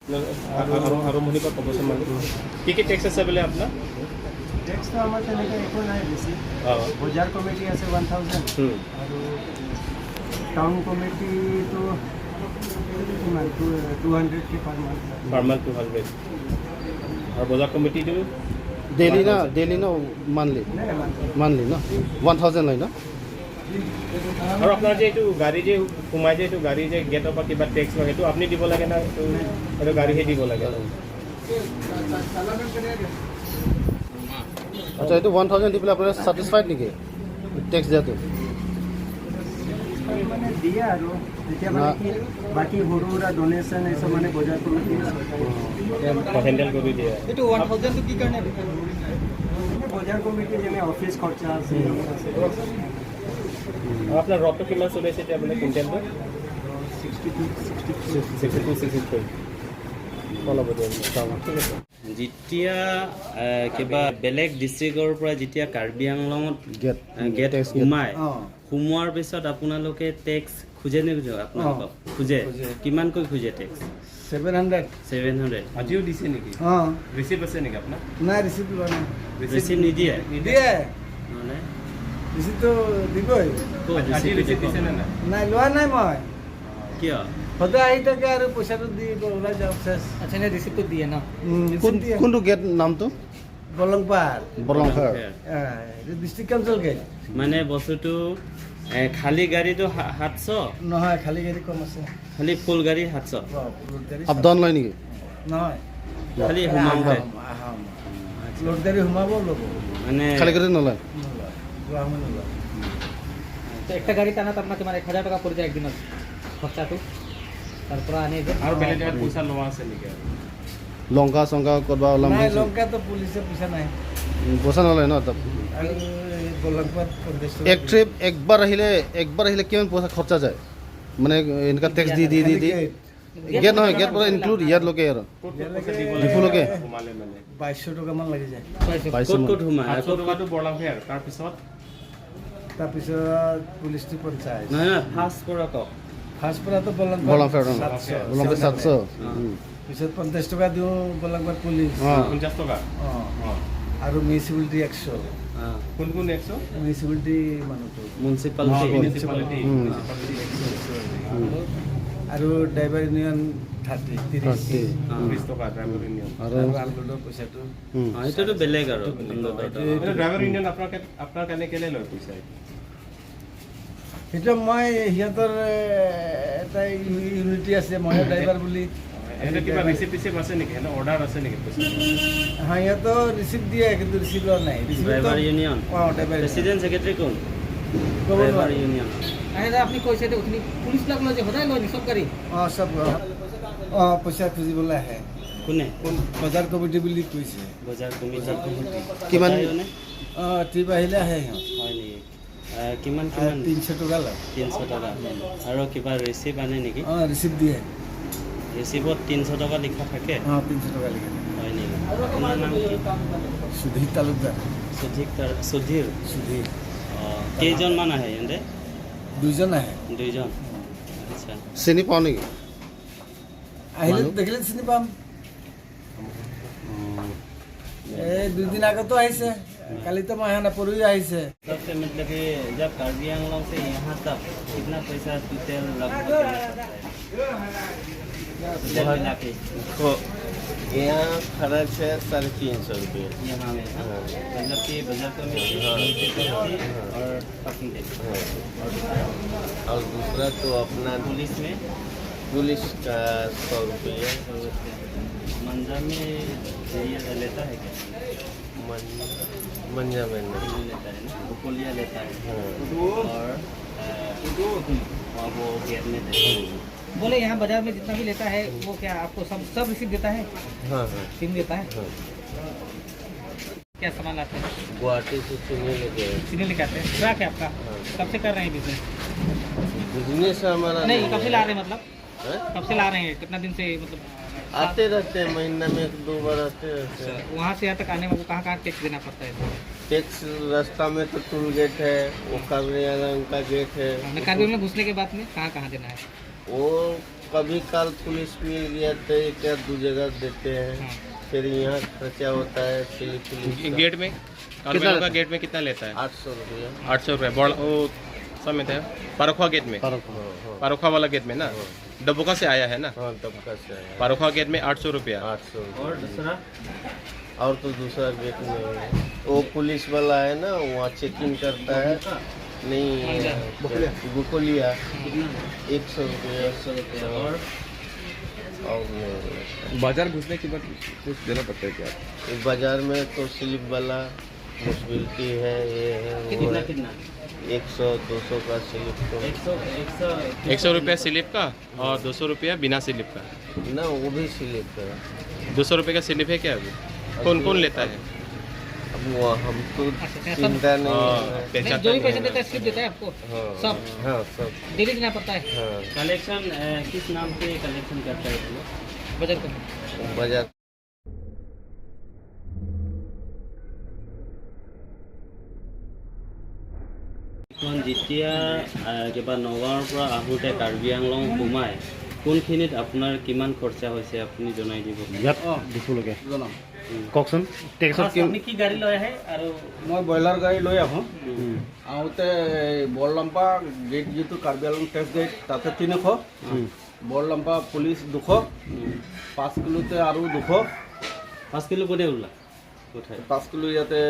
আৰম্ভণিৰ পৰা ক'বচোন মানে কি টেক্স আছে বোলে আপোনাৰ? টেক্সটো আমাৰ তেনেকৈ একো নাই বেছি। বজাৰ কমিটি আছে 1000 আৰু টাউন কমিটিটো কিমান 200 কি পাৰ মান্থ 200 আৰু বজাৰ কমিটিটো डेली ना मान्थली मान्थली न 1000 लय न আৰু আপোনাৰ যে এইটো গাড়ী যে সোমাই যে এইটো গাড়ী যে গেটৰ পৰা কিবা টেক্স লয় সেইটো আপুনি দিব লাগে না এইটো গাড়ীহে দিব লাগে? আচ্ছা এইটো 1000 দি পেলাই আপোনাৰ ছেটিছফাইড নেকি টেক্স দিয়াটো? মানে দিয়ে আৰু যেতিয়া মানে কি বাকী সৰু সুৰা ডনেশ্যন এইসব মানে বজাৰ কমিটি হেণ্ডেল কৰি দিয়ে। এইটো 1000 টো কি কাৰণে বজাৰ কমিটি যেনে অফিচ খৰচা আছে। আপোনাৰ ৰডটো কিমান চলিছে এতিয়া বোলে কুইণ্টেলটো? 62 অলপ ঠিক আছে। যেতিয়া কিবা বেলেগ ডিষ্ট্ৰিক্টৰ পৰা যেতিয়া কাৰ্বি আংলঙত গেট সোমোৱাৰ পিছত আপোনালোকে টেক্স খোজে নে আপোনালোকক? খোজে। কিমানকৈ খোজে টেক্স? 700 আজিও দিছে নেকি? ৰিচিপ্ট আছে নেকি আপোনাৰ? নাই ৰিচিপ্ট লোৱা নাই। ৰিচিপ্ট নিদিয়ে? নহ'লে ৰিচিপ্টটো দিবই। আজি ৰিচিপ্ট দিছে নে নাই? নাই লোৱা নাই মই। কিয়? সদায় আহি থাকে আৰু পইচাটো দি ওলাই যাওঁ চেছ। আচ্ছা নে ৰিচিপ্টটো দিয়ে ন? কোনটো গেট নামটো? বলংপাৰ। বলংপাৰ ডিষ্ট্ৰিক্ট কাউন্সিল গেট। মানে বস্তুটো খালী গাড়ীটো 700? নহয় খালী গাড়ী কম আছে। খালী ফুল গাড়ী 700? আপ ডাউন লয় নেকি? নহয় খালী সোমাওঁতে লোড গাড়ী সোমাব ল'ব মানে খালী গাড়ী নলয়? নলয়। একটা গাড়ী টানাত আপোনাৰ কিমান 1000 টকা পৰি যায় একদিনত খৰচাটো তাৰ পৰা আনি যে আৰু বেলেগ জেগাত পইচা লোৱা আছে নেকি? লংকা চংকা ক'ৰবা ওলাম নাই লংকাতো পুলিচে পইচা নাই পইচা নলয় ন তাত? আৰু বলংপাত এক ট্ৰিপ একবাৰ আহিলে কিমান পইচা খৰচা যায় মানে এনেকুৱা টেক্স দি গেট নহয় গেট পৰা ইনক্লুড ইয়াতলৈকে আৰু ডিপুলৈকে 2200 টকামান লাগি যায়। ক'ত সোমায়? 700 টকাটো বৰলাংফে আৰু তাৰপিছত পুলিচটো 50। নহয় ফাৰ্ষ্ট পৰা কওক। ফাৰ্ষ্ট পৰাতো বলংফাৰ 700 700 পিছত 50 টকা দিওঁ বলংপাত পুলিচ 50 টকা আৰু মিউনিচিপালিটি 100। কোন 100? মিউনিচিপালিটি মানুহটো মিউনিচিপালিটি আৰু ড্ৰাইভাৰ ইউনিয়ন 30 টকা ড্ৰাইভাৰ ইউনিয়ন আৰু আনলোডৰ পইচাটো এইটোতো বেলেগ আৰু ড্ৰাইভাৰ ইউনিয়ন আপোনাৰ কাৰণে কেলে লয় পইচা? সেইটো মই সিহঁতৰ এটা ইউনিটি আছে মই ড্ৰাইভাৰ বুলি। এটা কিবা ৰিচিপ্ট আছে নেকি? এনে অৰ্ডাৰ আছে নেকি পইচা? সিহঁতৰ ৰিচিপ্ট দিয়ে কিন্তু ৰিচিপ্ট লোৱা নাই। ড্ৰাইভাৰ ইউনিয়ন প্ৰেচিডেণ্ট ছেক্ৰেটাৰী কোন? ড্ৰাইভাৰ ইউনিয়ন আপুনি কৈছে যে পুলিচবিলাক লয় যে সদায় লয় চব গাড়ী? চব পইচা খুজিবলৈ আহে। কোনে? বজাৰ কমিটি বুলি কৈছে। বজাৰ কমিটি কিমান? ট্ৰিপ আহিলে আহে সিহঁত। হয় নেকি? কিমান 300 টকা লয়। 300 টকা আৰু কিবা ৰিচিপ্ট আনে নেকি? ৰিচিপ্ট দিয়ে। ৰিচিপ্টত 300 টকা লিখা থাকে? 300 টকা লিখা থাকে। হয় নেকি? আপোনাৰ নাম কি? সুধীৰ তালুকদাৰ। সুধীৰ কেইজনমান আহে ইহঁতে? 2জন আহে। 2জন? আচ্ছা চিনি পাওঁ নেকি? আহিলে দেখিলে চিনি পাম। এই 2 দিন আগতো আহিছে, কালিতো মই অহা নাই, পৰহি আহিছে। सबसे मतलब कि जब कार्बी आंगलॉन्ग से यहाँ तक कितना पैसा टोटल लगभग यहाँ खर्च है 350 रुपये यहाँ में? मतलब कि बजट कमेटी और परसेंटेज और दूसरा तो अपना पुलिस में पुलिस का 100 रुपये मंजा में ये लेता है क्या? मंजा में नहीं लेता है ना, रुपया लेता है हाँ। और वो गेट में देता है। बोले यहाँ बाजार में जितना भी लेता है वो क्या आपको सब रिसीव देता है? हाँ हाँ सिम देता है? हाँ क्या सामान लाते हैं? गुवाहाटी से चुने लगे सीधे लेके आते हैं। ट्रक है आपका? हाँ। कब से कर रहे हैं बिजनेस? बिजनेस हमारा नहीं कब से ला रहे हैं मतलब? हाँ? कब से ला रहे हैं? कितना दिन से मतलब? आते रहते हैं, महीना में 1-2 बार आते रहते हैं। वहाँ से यहाँ तक आने में वो कहाँ टैक्स देना पड़ता है? टैक्स रास्ता में तो टूल गेट है, वो काबरी आलम का गेट है, कानून में घुसने के बाद में कहाँ देना है? वो कभी काल पुलिस मिल गया तो एक या दो जगह देते हैं, फिर यहाँ खर्चा होता है पुलिस गेट में कार्बियालों का गेट में कितना लेता है? 800 रुपया। 800 रुपये बड़ वो समय था पारोखा गेट में, पारोखा वाला गेट में ना, डबोका से आया है ना, हाँ दबका से है। पारोखा गेट में 800 रुपया। 800 और दूसरा और तो दूसरा गेट में है। वो पुलिस वाला है ना, वहाँ चेकिंग करता है, नहीं बुकोलिया 100 रुपया। और नहीं। बाजार घुसने के बाद कुछ देना पड़ता है क्या? इस बाजार में तो स्लिप वाला मुश्किलती है, ये है वो कितना है। कितना 100-200 का स्लिप तो 100 रुपया स्लिप का और 200 रुपया बिना स्लिप का। ना, वो भी स्लिप है। 200 रुपये का स्लिप है क्या अभी? कौन कौन लेता है? अब वो हम तो चिंता नहीं है। नहीं, जो भी पैसे देता है स्लिप देता है आपको हाँ सब हाँ सब डेली देना पड़ता है। हाँ कलेक्शन किस नाम से कलेक्शन करता है ये लोग? बजट को बाजार এখন যেতিয়া কিবা নগাঁৱৰ পৰা আহোঁতে কাৰ্বি আংলং সোমাই কোনখিনিত আপোনাৰ কিমান খৰচা হৈছে আপুনি জনাই দিব। ইয়াত দিবলৈকে কওকচোন টেক্সত আপুনি কি গাড়ী লৈ আহে আৰু মই ব্ৰইলাৰ গাড়ী লৈ আহোঁ। আহোঁতে বৰলাম্পা গেট যিটো কাৰ্বি আংলং টেক্স গেট তাতে 300, বৰলাম্পা পুলিচ 200, 5 কিলোতে আৰু 200, 5 কিলো কোনে ওলা উঠাই 5 কিলো ইয়াতে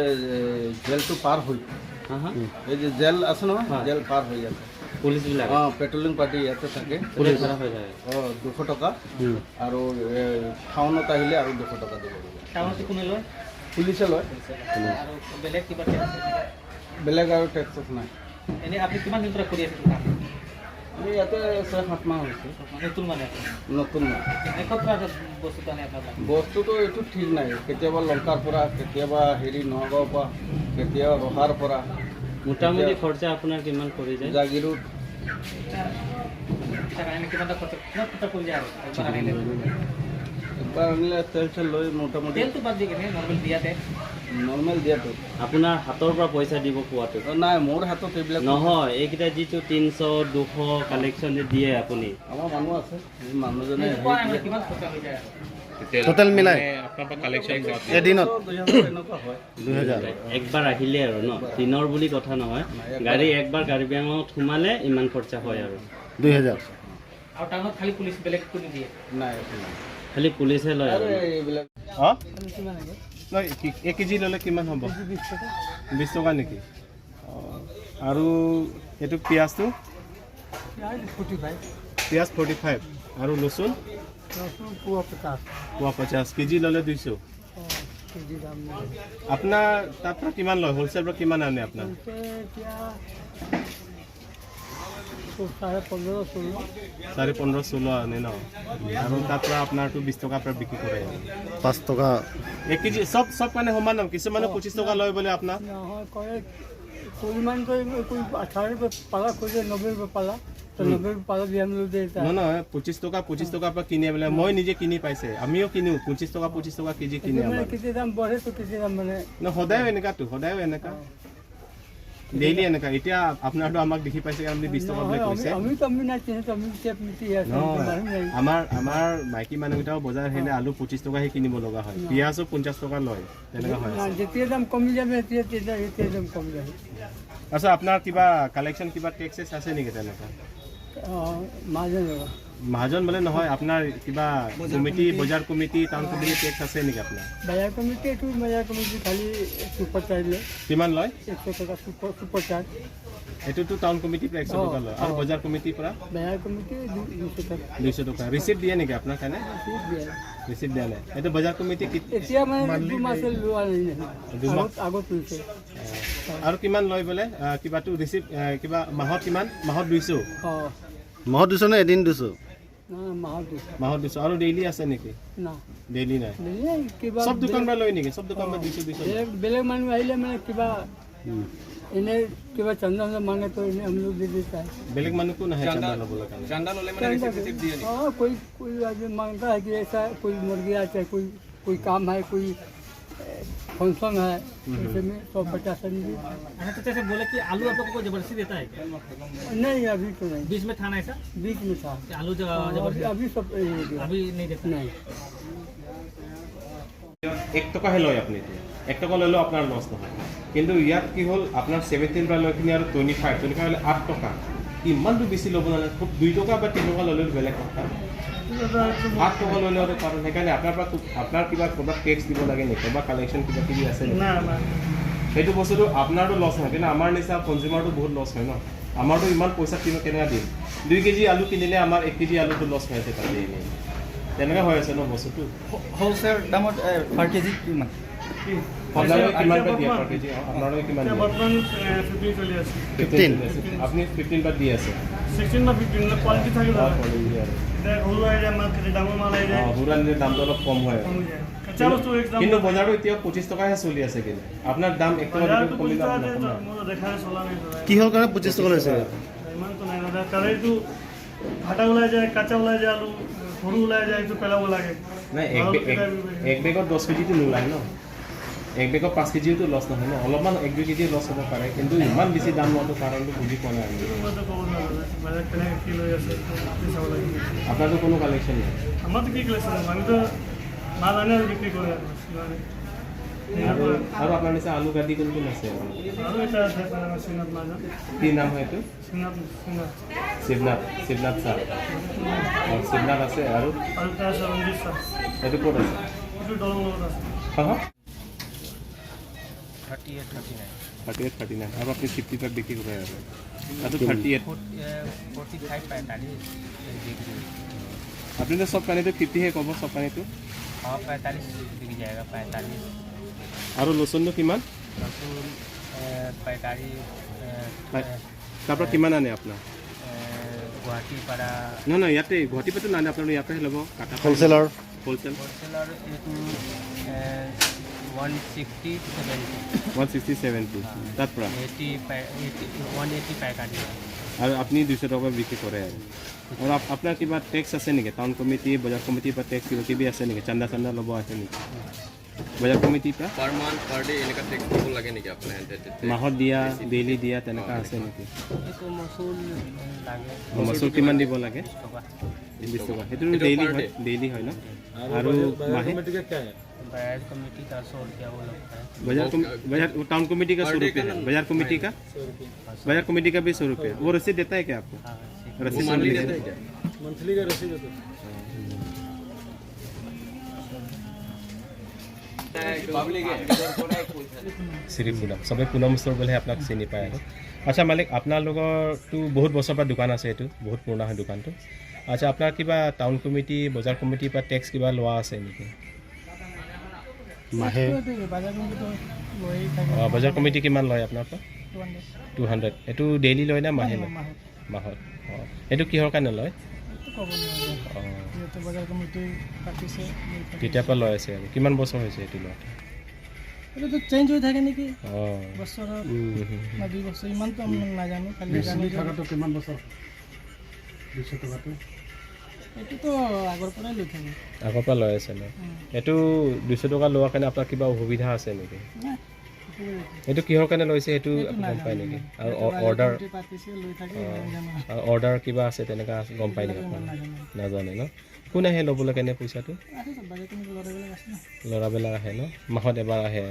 জেলটো পাৰ হৈ, হা হা এই যে জেল আছে নহয়, জেল পাৰ হৈ ইয়াতে পুলিচবিলাক অঁ পেট্ৰলিং পাৰ্টি ইয়াতে থাকে। পুলিচ ধৰা হৈ যায়। 200 টকা আৰু টাউনত আহিলে আৰু 200 টকা দিব লাগিব। টাউনতে কোনে লয় পুলিচে লয়, আৰু বেলেগ কিবা tax আছে? বেলেগ আৰু টেক্স নাই। এনেই আপুনি কিমান দিন পৰা কৰি আছে কাম? আমি ইয়াতে 6-7 মাহ হৈছে, নতুন মানে আপুনি? নতুন নাই। ক'ৰ পৰা বস্তুটো আনে আপোনাৰ তাত? বস্তুটো এইটো ঠিক নাই, কেতিয়াবা লংকাৰ পৰা, কেতিয়াবা নগাঁৱৰ পৰা, কেতিয়াবা ৰহাৰ পৰা, মোটামুটি খৰচা আপোনাৰ কিমান পৰি যায়? জাগিৰোড। তাৰ কাৰণে কিমান এটা খৰচা পৰি যায় আৰু একবাৰ আনিলে? একবাৰ আনিলে তেল চেল লৈ মোটামুটি তেলটো বাদ দি কেনে নৰ্মেল দিয়াতে নৰ্মেল দিয়াটো আপোনাৰ হাতৰ পৰা পইচা দিব পোৱাটো নাই, মোৰ হাতত এইবিলাক নহয়। এইকেইটা যিটো 300-200 কালেকশ্যন যে দিয়ে আপুনি, আমাৰ মানুহ আছে, এই মানুহজনে কোৱা নাই কিমান খৰচা হৈ যায় আৰু? টোটেল মিলাই আপোনাৰ পৰা কালেকশ্যন এদিনত 2000 এনেকুৱা হয়। 2000 একবাৰ আহিলে আৰু ন, দিনৰ বুলি কথা নহয়, গাড়ী একবাৰ কাৰ্বি আংলঙত সোমালে ইমান খৰচা হয় আৰু 2000 আৰু টাউনত খালি পুলিচ বেলেগ কোনো দিয়ে? নাই একো নাই। খালি পুলিচে লয় আৰু আৰু এইবিলাক অঁ কিমান লাগে? নহয় 1 কেজি ল'লে কিমান হ'ব? 20 টকা। 20 টকা নেকি? অঁ আৰু এইটো পিঁয়াজটো? 45 পিঁয়াজ 45 আৰু লচুন ৰচুন পোৱা 50 পোৱা 50, কেজি ল'লে 200। কেজি দাম আপোনাৰ তাৰ পৰা কিমান লয়? হ'লচেল পৰা কিমান আনে আপোনাৰ? এতিয়া 15.5-16 15-16 আনে ন? আৰু তাৰ পৰা আপোনাৰতো 20 টকাৰ পৰা বিক্ৰী কৰে। 5 টকা 1 কেজি চব কাৰণে সমান দাম, কিছুমানে 25 টকা লয় বোলে আপোনাৰ। নহয় কৰে পৰিমাণ কৰি 18 रुपये पाला खोजे 90 रुपये पाला तो 90 रुपये पाला भी हम लोग देता है। নহয় 25 টকাৰ পৰা কিনে বোলে, মই নিজে কিনি পাইছে, আমিও কিনো 25 টকা কেজি কিনে मैंने আমাৰ। किसी दाम बढ़े तो किसी दाम मैंने সদায় এনেকাতো, সদায় এনেকা ডেইলি এনেকা। এতিয়া আপোনাৰতো আমাক দেখি পাইছে, আপুনি 20 টকা বুলি কৈছে। अमी ना चाहिए तो अमी क्या पीती है नहीं আমাৰ মাইকী মানুহকেইটাও বজাৰ আহিলে আলু 25 টকাহে কিনিব লগা হয়, পিঁয়াজো 50 টকা লয়, তেনেকুৱা হয়। जितने दाम कमी जाए इतने दाम कम जाए। আচ্ছা, আপোনাৰ কিবা কালেকশ্যন কিবা টেক্সেছ আছে নেকি তেনেকুৱা? महाजन होगा মহাজন বোলে নহয়, আপোনাৰ কিবা কমিটি, বজাৰ কমিটি, টাউন কমিটি টেক্স আছে নেকি আপোনাৰ? बाजार कमिटी खाली सुपर चार्ज ले কিমান লয়? 100 टका सुपर चार्ज। এইটোতো টাউন কমিটিৰ পৰা 100 টকা লয়, আৰু বজাৰ কমিটিৰ পৰা बाजार कमिटी 200 टका 200 টকা। ৰিচিপ্ট দিয়ে নেকি আপোনাৰ কাৰণে? ৰিচিপ্ট দিয়া নাই। এইটো বজাৰ কমিটি এতিয়া মানে 2 মাস লোৱা নাই, আগত লৈছে। আৰু কিমান লয় বোলে? কিবাটো ৰিচিপ্ট কিবা মাহত কিমান? মাহত 200? মাহত 200 নে এদিন 200? মাহত 200। আৰু ডেইলি আছে নেকি? না ডেইলি নাই। কিবা সব দোকান পৰা লয় নেকি? সব দোকান পৰা 200 বেলেগ মানুহ আহিলে মানে কিবা এনে কিবা চন্দা मांगे तो इन्हें हम लोग दे देता है। বেলেগ মানুহ কোন আহে চান্দা ল'বলৈ কাৰণে? चांदा लोले मैंने रिसिप्ट दिया नहीं। हाँ कोई आदमी मांगता है कि ऐसा कोई मुर्गी आता है, कोई काम है, कोई फंक्शन है इसमें 150 में अच्छा तो जैसे बोले कि आलू आप लोगों को जबरदस्ती देता है क्या? नहीं अभी तो नहीं, बीच में था ना ऐसा बीच में था, कि आलू जबरदस्ती अभी सब अभी नहीं देता नहीं। 1 টকাহে লয় আপুনি 1 টকা ল'লেও আপোনাৰ লছ নহয় কিন্তু ইয়াত কি হ'ল আপোনাৰ 17 পৰা লৈ কিনে আৰু 25 হ'লে 8 টকা ইমানটো বেছি ল'ব নালাগে খুব 2 টকা বা 3 টকা ল'লেও বেলেগ কথা 8 টকা ল'লেও আৰু কাৰণ সেইকাৰণে আপোনাৰ কিবা ক'ৰবাত টেক্স দিব লাগে নেকি বা কালেকশ্যন কিবা কিবি আছে নেকি সেইটো বস্তুটো আপোনাৰতো লছ নহয় কিন্তু আমাৰ নিচিনা কনজিউমাৰটো বহুত লছ হয় ন আমাৰতো ইমান পইচা কেনেকৈ দিম 2 কেজি আলু কিনিলে আমাৰ 1 কেজি আলুটো লছ হৈ আছে তাতে এনেই তেনেকৈ হৈ আছে ন বস্তুটো হোলসেল দামত পাৰ কেজি কিমান? আপোনালোকে কিমান বা দিয়ে পাৰ কেজি আপোনালোকে কিমান দিয়ে বৰ্তমান 15 চলি আছে 15 আপুনি 15 বাদ দি আছে 16 বা 15 কোৱালিটি থাকে অঁ দাদা কোৱালিটি আৰু এতিয়া সৰু আইডিয়া মাৰ্কেটে ডাঙৰ মাল আইডিয়া বুঢ়া নিলে দামটো অলপ কম হয় কমি যায় কাঁচা বস্তু একদম কিন্তু বজাৰটো এতিয়া 25 টকাহে চলি আছে কিন্তু আপোনাৰ দাম 1 টকা বজাৰটো কমিলে পইচা আপোনাৰ মই দেখাই চলা নাই দাদা কিহৰ কাৰণে 25 টকা লৈছে? ইমানটো নাই দাদা কাৰেইটো ফাটা ওলাই যায় কাঁচা ওলাই যায় আলু সৰু ওলাই যায় এইটো পেলাব লাগে নাই এক বেগত 10 কেজিটো নোলায় ন এক বেগত 5 কেজিটো লছ নহয় ন অলপমান 1-2 কেজি লছ হ'ব পাৰে কিন্তু ইমান বেছি দাম লোৱাটো কাৰণটো বুজি পোৱা নাই মইতো ক'ব নোৱাৰোঁ বাজাৰ কেনেকৈ কি লৈ আছে কি চাব লাগে আপোনাৰতো কোনো কালেকশ্যন নাই আমাৰতো কি কৰিছে আমিতো মাল আনে আৰু বিক্ৰী কৰে আৰু আপোনাৰ নিচিনা আলু গাদি কোন কোন আছে আৰু এটা আছে শ্ৰীনাথ মাজন কি নাম হয় এইটো শিৱনাথ ছাৰ শিৱনাথ আছে আৰু এটা আছে ৰঞ্জিত ছাৰ এইটো ক'ত আছে এইটো দলং লগত আছে হা 38, 39 আৰু আপুনি 50 তক বিক্ৰী কৰে আৰু আৰু 38 45 45 আপুনি তো সব পানীটো 50 হে ক'ব সব পানীটো हाँ 45 बिक जाएगा 45 আৰু লচুনটো কিমান लहसुन 45 তাৰপৰা কিমান আনে আপোনাৰ गुवाहाटी पड़ा নহয় ইয়াতে গুৱাহাটী পৰাটো নানে আপোনাৰ ইয়াতে ল'ব কাটা হোলচেলাৰ হোলচেল होलसेलर ये 160 70 তাৰ পৰা 180 पैकेट আৰু আপুনি 200 টকা বিক্ৰী কৰে আৰু আপোনাৰ কিবা টেক্স আছে নেকি টাউন কমিটি বজাৰ কমিটিৰ পৰা টেক্স কিবা কিবি আছে নেকি চান্দা ল'ব আছে নেকি বজাৰ কমিটিৰ পৰা পাৰ মান্থ পাৰ ডে এনেকা টেক্স দিব লাগে নেকি আপোনাৰ মাহত দিয়া ডেইলি দিয়া তেনেকুৱা আছে নেকি तो मसूल लागे মচুৰ কিমান দিব লাগে 20 20 टका টকা সেইটো ডেইলি হয় ন আৰু মাহে बाजार कमेटी का 100 रुपया वो लगता है बजार टाउन कमेटी का 100 रुपया है बाजार कमेटी का भी 100 रुपया वो रसीद देता है क्या आपको हाँ रसीद मंथली देता है क्या मंथली का रसीद होता শ্ৰী পুনম চবেই পুনম ষ্ট'ৰ বুলিহে আপোনাক চিনি পায় আৰু আচ্ছা মালিক আপোনালোকৰতো বহুত বছৰৰ পৰা দোকান আছে এইটো বহুত পুৰণা হয় দোকানটো আচ্ছা আপোনাৰ কিবা টাউন কমিটি বজাৰ কমিটিৰ পৰা টেক্স কিবা লোৱা আছে নেকি মাহে অঁ বজাৰ কমিটি কিমান লয় আপোনাৰ পৰা 200 এইটো ডেইলি লয় না মাহে লয় মাহত অঁ এইটো কিহৰ কাৰণে লয় অঁ কেতিয়াৰ পৰা লৈ আছে আৰু কিমান বছৰ হৈছে এইটো লোৱাটো এইটো চেঞ্জ হৈ থাকে নেকি অঁ বছৰত না 2 বছৰ ইমানটো আমি নাজানো খালি জানি থাকাটো কিমান বছৰ 200 টকাটো এইটোতো আগৰ পৰাই লৈ থাকে আগৰ পৰা লৈ আছে ন এইটো 200 টকা লোৱাৰ কাৰণে আপোনাৰ কিবা অসুবিধা আছে নেকি এইটো কিহৰ কাৰণে লৈছে সেইটো গম পায় নেকি আৰু অৰ্ডাৰ কিবা আছে তেনেকুৱা গম পায় নেকি আপোনাৰ নাজানে ন কোন আহে ল'বলৈ কেনে পইচাটো ল'ৰাবিলাক আহে ন মাহত এবাৰ আহে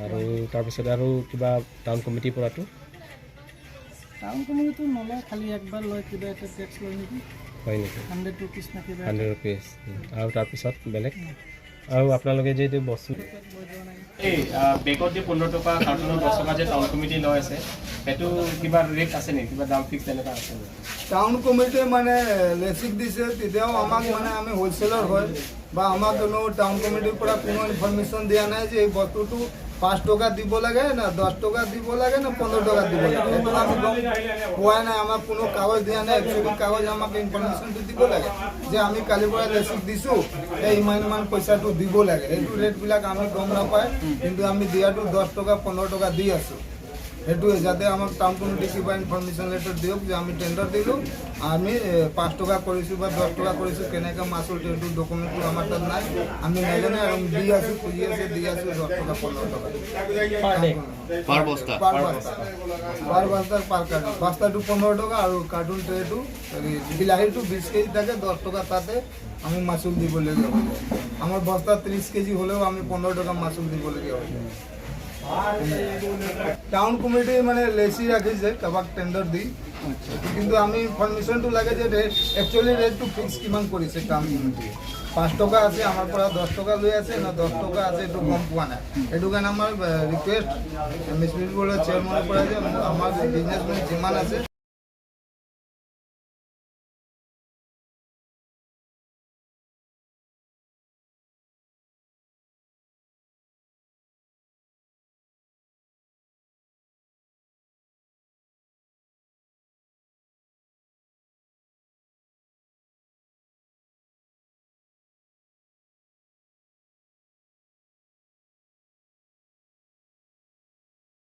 আৰু তাৰপিছত আৰু কিবা টাউন কমিটিৰ পৰাতো টাউন কমিটিটো নলয় খালি একবাৰ লয় কিবা এটা টেক্স লয় নেকি হয় নেকি 100 रुपीस না কিবা 100 रुपीस আৰু তাৰপিছত বেলেগ আৰু আপোনালোকে যে এইটো বস্তু এই বেগত যে 15 টকা কাৰ্টুনত 10 টকা যে টাউন কমিটি লৈ আছে সেইটো কিবা ৰেট আছে নেকি কিবা দাম ফিক্স তেনেকুৱা আছে টাউন কমিটি মানে লেচিক দিছে তেতিয়াও আমাক মানে আমি হোলচেলাৰ হয় বা আমাক কোনো টাউন কমিটিৰ পৰা কোনো ইনফৰমেশ্যন দিয়া নাই যে এই বস্তুটো 5 টকা দিব লাগে না 10 টকা দিব লাগে না 15 টকা দিব লাগে সেইটো আমি গম পোৱা নাই আমাক কোনো কাগজ দিয়া নাই একচুৱেলি কাগজ আমাক ইনফৰমেশ্যনটো দিব লাগে যে আমি কালিৰ পৰা লেচিক দিছোঁ এই ইমান পইচাটো দিব লাগে এইটো ৰেটবিলাক আমি গম নাপায় কিন্তু আমি দিয়াটো 10 টকা 15 টকা দি আছোঁ সেইটোৱে যাতে আমাক টাউন কমিটি কিবা ইনফৰমেশ্যন লেটাৰ দিয়ক যে আমি টেণ্ডাৰ দিলোঁ আমি 5 টকা কৰিছোঁ বা 10 টকা কৰিছোঁ কেনেকৈ মাচুল সেইটো ডকুমেণ্টটো আমাৰ তাত নাই আমি নাজানে আৰু দি আছোঁ খুজি আছে দি আছোঁ 10 টকা 15 টকা পাৰ বস্তা পাৰ বস্তাৰ পাৰ কাৰ্টুন বস্তাটো 15 টকা আৰু কাৰ্টুন ট্ৰেটো বিলাহীটো 20 কেজি থাকে 10 টকা তাতে আমি মাচুল দিবলগীয়া হয় আমাৰ বস্তা 30 কেজি হ'লেও আমি 15 টকা মাচুল দিবলগীয়া হয় টাউন কমিটি মানে লেচি ৰাখিছে কাৰোবাক টেণ্ডাৰ দি কিন্তু আমি ইনফৰমেশ্যনটো লাগে যে একচুৱেলি ৰেটটো ফিক্স কিমান কৰিছে টাউন কমিটিয়ে 5 টকা আছে আমাৰ পৰা 10 টকা লৈ আছে না 10 টকা আছে এইটো গম পোৱা নাই সেইটো কাৰণে আমাৰ ৰিকুৱেষ্ট মিউনিচিপাল বৰ্ডৰ চেয়াৰমেনৰ পৰা যে আমাৰ বিজনেছমেন যিমান আছে